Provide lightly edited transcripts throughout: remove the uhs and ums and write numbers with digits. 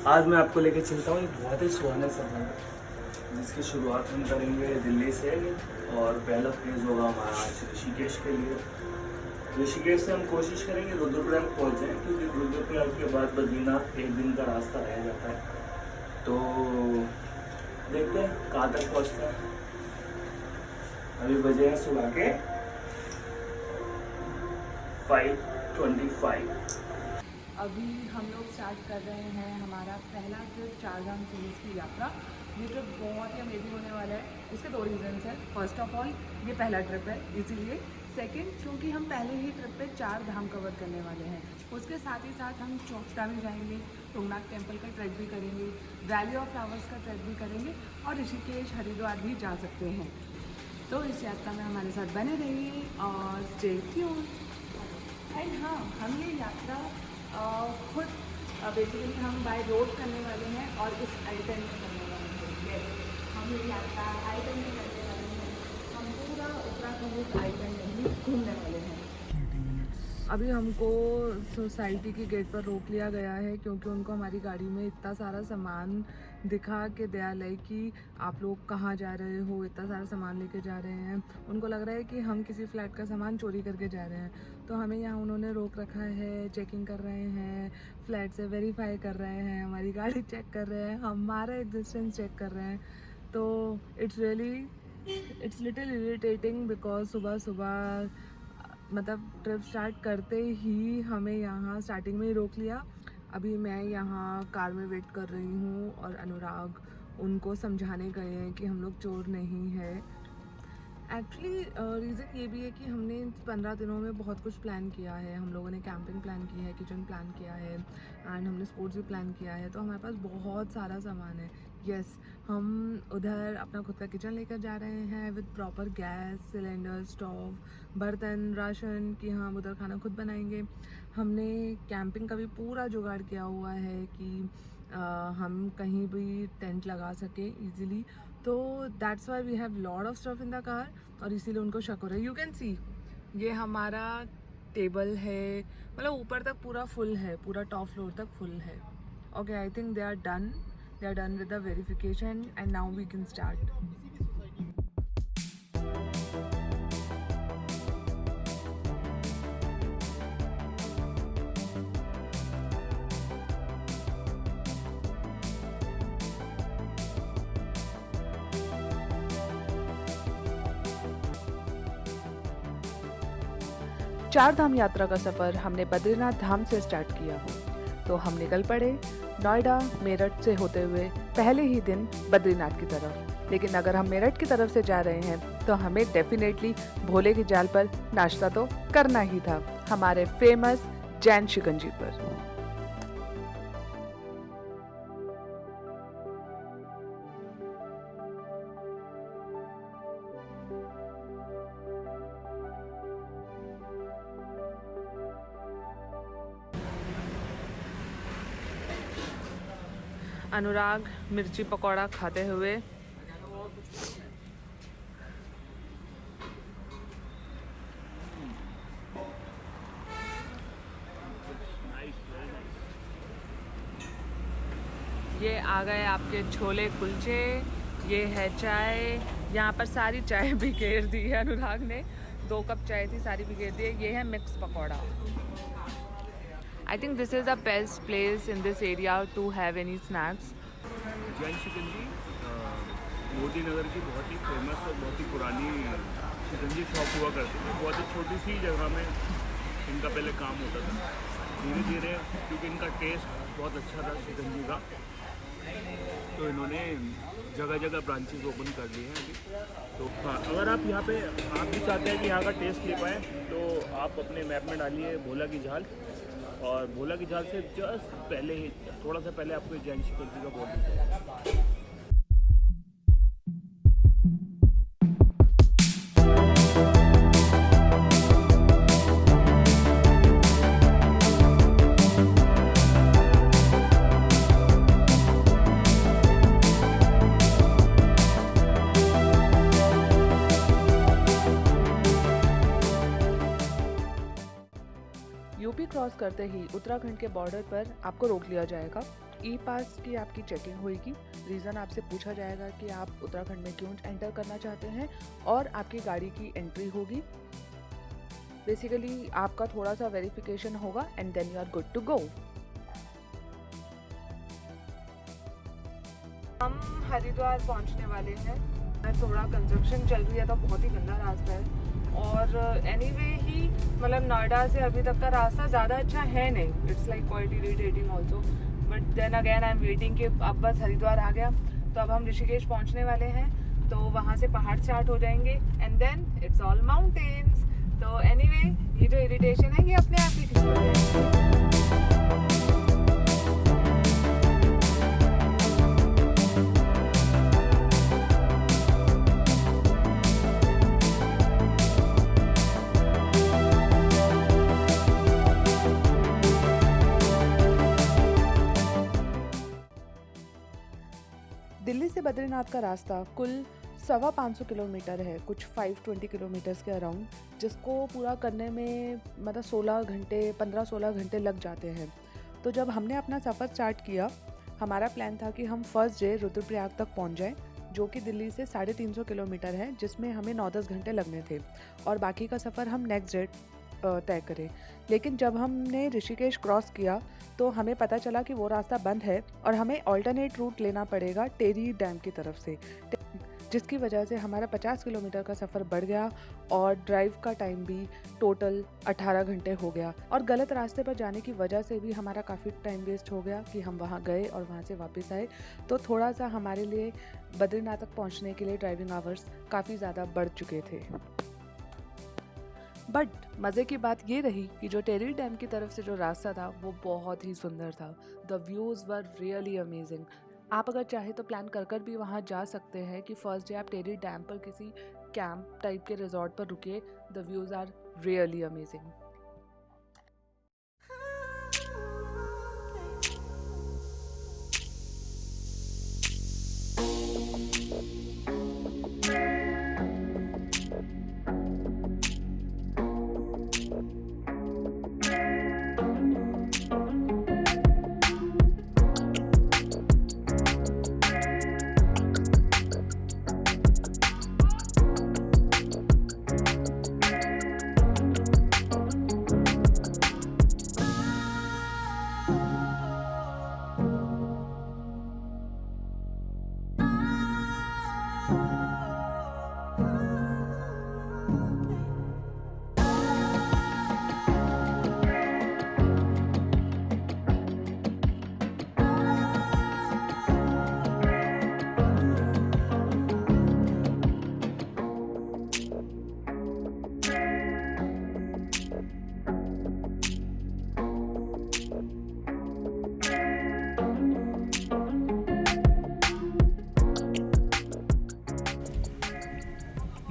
आज मैं आपको लेके चलता हूँ एक बहुत ही सुहाना सफर जिसकी शुरुआत हम करेंगे दिल्ली से और पहला फेज़ होगा हमारा आज ऋषिकेश के लिए। ऋषिकेश से हम कोशिश करेंगे रुद्रप्रयाग पहुँच जाएँ क्योंकि रुद्रप्रयाग के बाद बद्रीनाथ एक दिन का रास्ता रह जाता है। तो देखते हैं कहाँ तक पहुँचते हैं। अभी बजे हैं सुबह के 5:25। अभी हम लोग स्टार्ट कर रहे हैं हमारा पहला ट्रिप चारधाम सीरीज़ की यात्रा। ये ट्रिप बहुत ही अमेजिंग होने वाला है। इसके दो रीज़न्स हैं। फर्स्ट ऑफ ऑल ये पहला ट्रिप है इसीलिए। सेकंड, क्योंकि हम पहले ही ट्रिप पे 4 धाम कवर करने वाले हैं। उसके साथ ही साथ हम चौपटा भी जाएंगे, तुंगनाथ टेम्पल का ट्रैक भी करेंगे, वैली ऑफ फ्लावर्स का ट्रैक भी करेंगे और ऋषिकेश हरिद्वार भी जा सकते हैं। तो इस यात्रा में हमारे साथ बने रहिए और स्टे ट्यून्ड। एंड हाँ, हम ये यात्रा खुद बेसिकली हम बाय रोड करने वाले हैं और इस आइटन में करने वाले हैं। यस, हम ये यात्रा आइटन में करने वाले हैं। हम पूरा उत्तराखंड इस आइटन में ही घूमने वाले हैं। अभी हमको सोसाइटी के गेट पर रोक लिया गया है क्योंकि उनको हमारी गाड़ी में इतना सारा सामान दिखा के दया लय कि आप लोग कहाँ जा रहे हो, इतना सारा सामान लेके जा रहे हैं। उनको लग रहा है कि हम किसी फ्लैट का सामान चोरी करके जा रहे हैं। तो हमें यहाँ उन्होंने रोक रखा है, चेकिंग कर रहे हैं, फ्लैट से वेरीफाई कर रहे हैं, हमारी गाड़ी चेक कर रहे हैं, हमारा एग्जिस्टेंस चेक कर रहे हैं। तो इट्स लिटिल इरिटेटिंग बिकॉज सुबह सुबह मतलब ट्रिप स्टार्ट करते ही हमें यहाँ स्टार्टिंग में ही रोक लिया। अभी मैं यहाँ कार में वेट कर रही हूँ और अनुराग उनको समझाने गए हैं कि हम लोग चोर नहीं है। एक्चुअली रीज़न ये भी है कि हमने 15 दिनों में बहुत कुछ प्लान किया है। हम लोगों ने कैंपिंग प्लान की है, किचन प्लान किया है एंड हमने स्पोर्ट्स भी प्लान किया है। तो हमारे पास बहुत सारा सामान है। यस, हम उधर अपना खुद का किचन लेकर जा रहे हैं with proper gas cylinder, stove, बर्तन, राशन कि हम उधर खाना खुद बनाएंगे। हमने कैंपिंग का भी पूरा जुगाड़ किया हुआ है कि हम कहीं भी टेंट लगा सके इजीली। तो that's why we have lot of stuff in the car और इसीलिए उनको शक हो रहा है। यू कैन सी ये हमारा टेबल है, मतलब ऊपर तक पूरा फुल है, पूरा टॉप फ्लोर तक फुल है। Okay, I think they are done with the verification and now we can start. Char Dham यात्रा का सफ़र हमने बद्रीनाथ धाम से स्टार्ट किया। तो हम निकल पड़े नोएडा मेरठ से होते हुए पहले ही दिन बद्रीनाथ की तरफ। लेकिन अगर हम मेरठ की तरफ से जा रहे हैं तो हमें डेफिनेटली भोले की जाल पर नाश्ता तो करना ही था, हमारे फेमस जैन शिकंजी पर। अनुराग मिर्ची पकौड़ा खाते हुए ये आ गए आपके छोले कुलचे, ये है चाय। यहाँ पर सारी चाय बिखेर दी है अनुराग ने, 2 कप चाय थी सारी बिखेर दी है। ये है mix pakora. I think this is the best place in this area to have any snacks. Jain Shikanji Modi Nagar की बहुत ही फेमस और बहुत ही पुरानी शिकंजी शॉप हुआ करती थी। बहुत ही छोटी सी जगह में इनका पहले काम होता था। धीरे धीरे क्योंकि इनका टेस्ट बहुत अच्छा था शिकंजी का, तो इन्होंने जगह जगह ब्रांचेस ओपन कर लिए हैं अभी। तो हाँ, अगर आप यहाँ पे आप भी चाहते हैं कि यहाँ का टेस्ट ले पाएँ तो आप अपने मैप में डालिए भोला की झाल, और भोला की झाल से जस्ट पहले ही थोड़ा सा पहले आपको जैन शिकंजी का बोर्ड दिखेगा। यूपी क्रॉस क्रॉस करते ही उत्तराखंड के बॉर्डर पर आपको रोक लिया जाएगा। ई पास की आपकी चेकिंग होगी। रीज़न आपसे पूछा जाएगा कि आप उत्तराखंड में क्यों एंटर करना चाहते हैं और आपकी गाड़ी की एंट्री होगी। बेसिकली आपका थोड़ा सा वेरिफिकेशन होगा and then you are good to go. हम हरिद्वार पहुंचने वाले हैं। थोड़ा कंस्ट्रक्शन चल रही है तो बहुत ही गंदा रास्ता है और एनीवे ही मतलब नोएडा से अभी तक का रास्ता ज़्यादा अच्छा है नहीं। It's like quite irritating also, but then again I am waiting कि अब बस हरिद्वार आ गया तो अब हम ऋषिकेश पहुंचने वाले हैं। तो वहाँ से पहाड़ स्टार्ट हो जाएंगे and then it's all mountains. तो एनीवे ये जो इरिटेशन है ये अपने आप ही ठीक हो जाएगी। दिल्ली से बद्रीनाथ का रास्ता कुल 550 किलोमीटर है, कुछ 520 किलोमीटर्स के अराउंड, जिसको पूरा करने में मतलब 15-16 घंटे लग जाते हैं। तो जब हमने अपना सफ़र स्टार्ट किया, हमारा प्लान था कि हम फर्स्ट डे रुद्रप्रयाग तक पहुंच जाएं, जो कि दिल्ली से 350 किलोमीटर है, जिसमें हमें 9-10 घंटे लगने थे और बाकी का सफ़र हम नेक्स्ट डे तय करें। लेकिन जब हमने ऋषिकेश क्रॉस किया तो हमें पता चला कि वो रास्ता बंद है और हमें ऑल्टरनेट रूट लेना पड़ेगा टेरी डैम की तरफ से, जिसकी वजह से हमारा 50 किलोमीटर का सफ़र बढ़ गया और ड्राइव का टाइम भी टोटल 18 घंटे हो गया। और गलत रास्ते पर जाने की वजह से भी हमारा काफ़ी टाइम वेस्ट हो गया कि हम वहाँ गए और वहाँ से वापस आए। तो थोड़ा सा हमारे लिए बद्रीनाथ तक पहुँचने के लिए ड्राइविंग आवर्स काफ़ी ज़्यादा बढ़ चुके थे। बट मज़े की बात ये रही कि जो टेरी डैम की तरफ से जो रास्ता था वो बहुत ही सुंदर था। The views were really amazing. आप अगर चाहे तो प्लान कर भी वहाँ जा सकते हैं कि फर्स्ट डे आप टेरी डैम पर किसी कैंप टाइप के रिजॉर्ट पर रुकिए। The views are really amazing.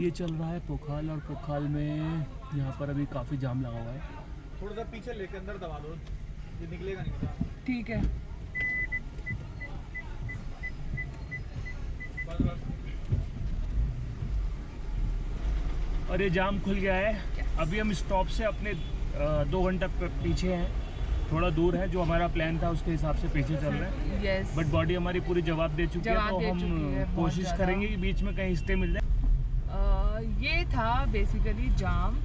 ये चल रहा है पोखाल और पोखाल में यहाँ पर अभी काफ़ी जाम लगा हुआ है। थोड़ा सा पीछे लेके अंदर दबा दो, ये निकलेगा नहीं पता। ठीक है। बस बस। और ये जाम खुल गया है। अभी हम स्टॉप से अपने 2 घंटा पीछे हैं, थोड़ा दूर है। जो हमारा प्लान था उसके हिसाब से पीछे चल रहे हैं। यस। बट बॉडी हमारी पूरी जवाब दे चुकी है, तो हम कोशिश करेंगे कि बीच में कहीं स्टे मिल जाए। ये था बेसिकली जाम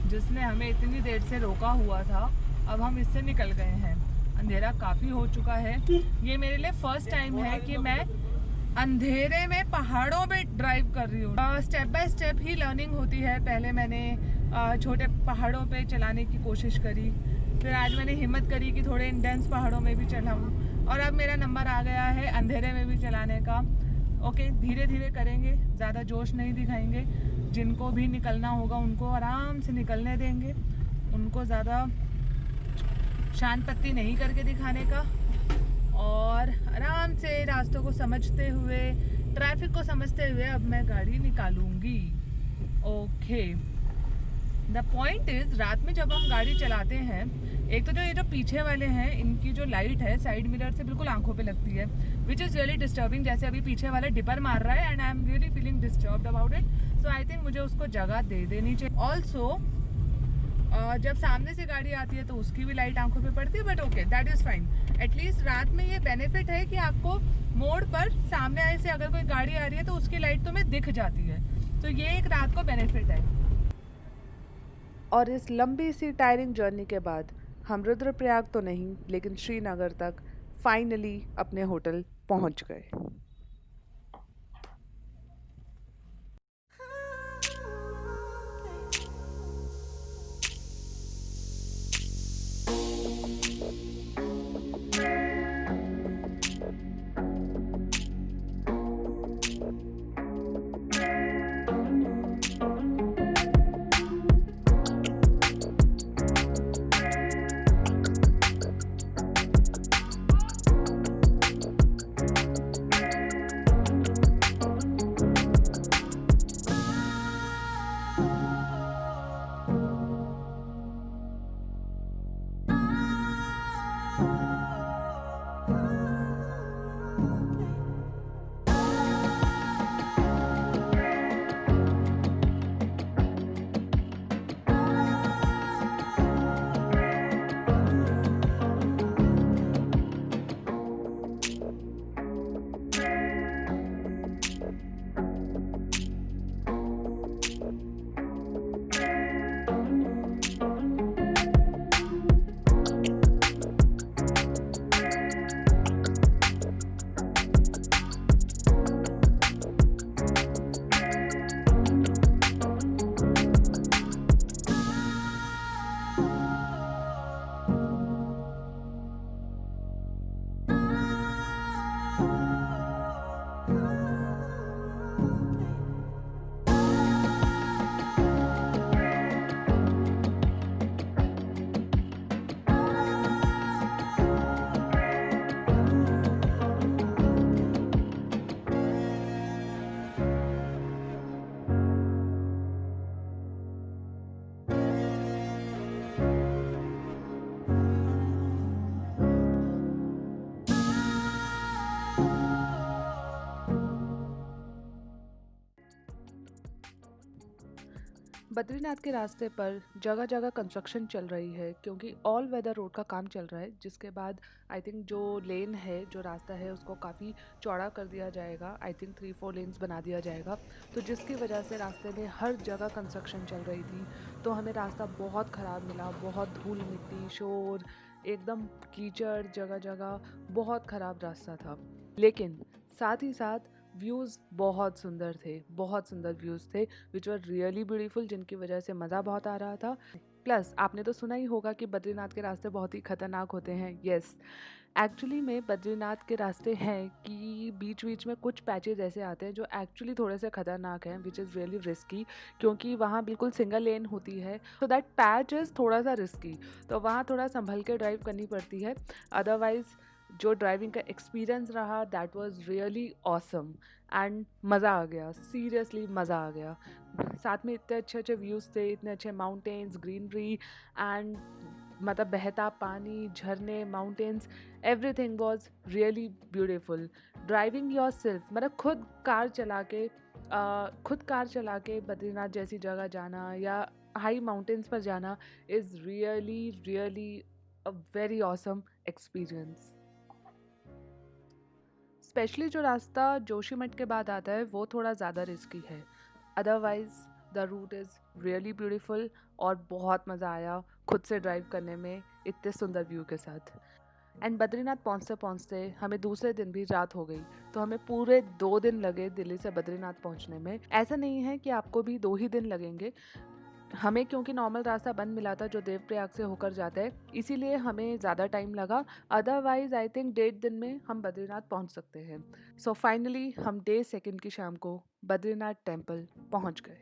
जिसने हमें इतनी देर से रोका हुआ था। अब हम इससे निकल गए हैं, अंधेरा काफ़ी हो चुका है। ये मेरे लिए फर्स्ट टाइम है कि मैं अंधेरे में पहाड़ों में ड्राइव कर रही हूँ। Step by step he learning होती है। पहले मैंने छोटे पहाड़ों पे चलाने की कोशिश करी, फिर आज मैंने हिम्मत करी कि थोड़े इंडेंस पहाड़ों में भी चलाऊँ, और अब मेरा नंबर आ गया है अंधेरे में भी चलाने का। ओके, धीरे धीरे करेंगे, ज़्यादा जोश नहीं दिखाएंगे। जिनको भी निकलना होगा उनको आराम से निकलने देंगे, उनको ज़्यादा शान पत्ती नहीं करके दिखाने का, और आराम से रास्तों को समझते हुए, ट्रैफिक को समझते हुए अब मैं गाड़ी निकालूंगी। ओके, द पॉइंट इज़, रात में जब हम गाड़ी चलाते हैं, एक तो ये जो पीछे वाले हैं इनकी जो लाइट है साइड मिरर से बिल्कुल आंखों पे लगती है, विच इज़ रियली डिस्टर्बिंग। जैसे अभी पीछे वाला डिपर मार रहा है and I am really feeling disturbed about it. So I think मुझे उसको जगह दे देनी चाहिए। ऑल्सो जब सामने से गाड़ी आती है तो उसकी भी लाइट आंखों पे पड़ती है, but okay that is fine. At least रात में ये बेनिफिट है कि आपको मोड़ पर सामने से अगर कोई गाड़ी आ रही है तो उसकी लाइट तुम्हें दिख जाती है, तो ये एक रात को बेनिफिट है। और इस लंबी सी टायरिंग जर्नी के बाद हम रुद्रप्रयाग तो नहीं लेकिन श्रीनगर तक फाइनली अपने होटल पहुंच गए। बद्रीनाथ के रास्ते पर जगह जगह कंस्ट्रक्शन चल रही है क्योंकि ऑल वेदर रोड का काम चल रहा है, जिसके बाद आई थिंक जो लेन है, जो रास्ता है, उसको काफ़ी चौड़ा कर दिया जाएगा। आई थिंक 3-4 लेन्स बना दिया जाएगा, तो जिसकी वजह से रास्ते में हर जगह कंस्ट्रक्शन चल रही थी। तो हमें रास्ता बहुत ख़राब मिला, बहुत धूल मिट्टी शोर, एकदम कीचड़, जगह जगह बहुत ख़राब रास्ता था। लेकिन साथ ही साथ व्यूज़ बहुत सुंदर थे, बहुत सुंदर व्यूज़ थे विच वर रियली ब्यूटीफुल, जिनकी वजह से मज़ा बहुत आ रहा था। प्लस आपने तो सुना ही होगा कि बद्रीनाथ के रास्ते बहुत ही खतरनाक होते हैं। येस, एक्चुअली में बद्रीनाथ के रास्ते हैं कि बीच बीच में कुछ पैचेज ऐसे आते हैं जो एक्चुअली थोड़े से खतरनाक हैं, विच इज़ रियली रिस्की, क्योंकि वहाँ बिल्कुल सिंगल लेन होती है, तो दैट पैच इज़ थोड़ा सा रिस्की, तो वहाँ थोड़ा संभल के ड्राइव करनी पड़ती है। अदरवाइज़ जो ड्राइविंग का एक्सपीरियंस रहा that was really awesome and मज़ा आ गया, सीरियसली मज़ा आ गया। साथ में इतने अच्छे अच्छे व्यूज़ थे, इतने अच्छे माउंटेन्स, ग्रीनरी एंड मतलब बहता पानी, झरने, mountains, everything was really beautiful. Driving yourself, मतलब खुद कार चला के बद्रीनाथ जैसी जगह जाना या हाई माउंटेन्स पर जाना is really really a very awesome experience. Specially जो रास्ता जोशीमठ के बाद आता है वो थोड़ा ज़्यादा रिस्की है, otherwise the route is really beautiful और बहुत मज़ा आया खुद से ड्राइव करने में इतने सुंदर व्यू के साथ। एंड बद्रीनाथ पहुँचते पहुँचते हमें दूसरे दिन भी रात हो गई, तो हमें पूरे 2 दिन लगे दिल्ली से बद्रीनाथ पहुँचने में। ऐसा नहीं है कि आपको भी 2 ही दिन लगेंगे, हमें क्योंकि नॉर्मल रास्ता बंद मिला था जो देवप्रयाग से होकर जाता है, इसीलिए हमें ज़्यादा टाइम लगा। अदरवाइज़ आई थिंक 1.5 दिन में हम बद्रीनाथ पहुंच सकते हैं। सो फाइनली हम डे 2 की शाम को बद्रीनाथ टेम्पल पहुंच गए।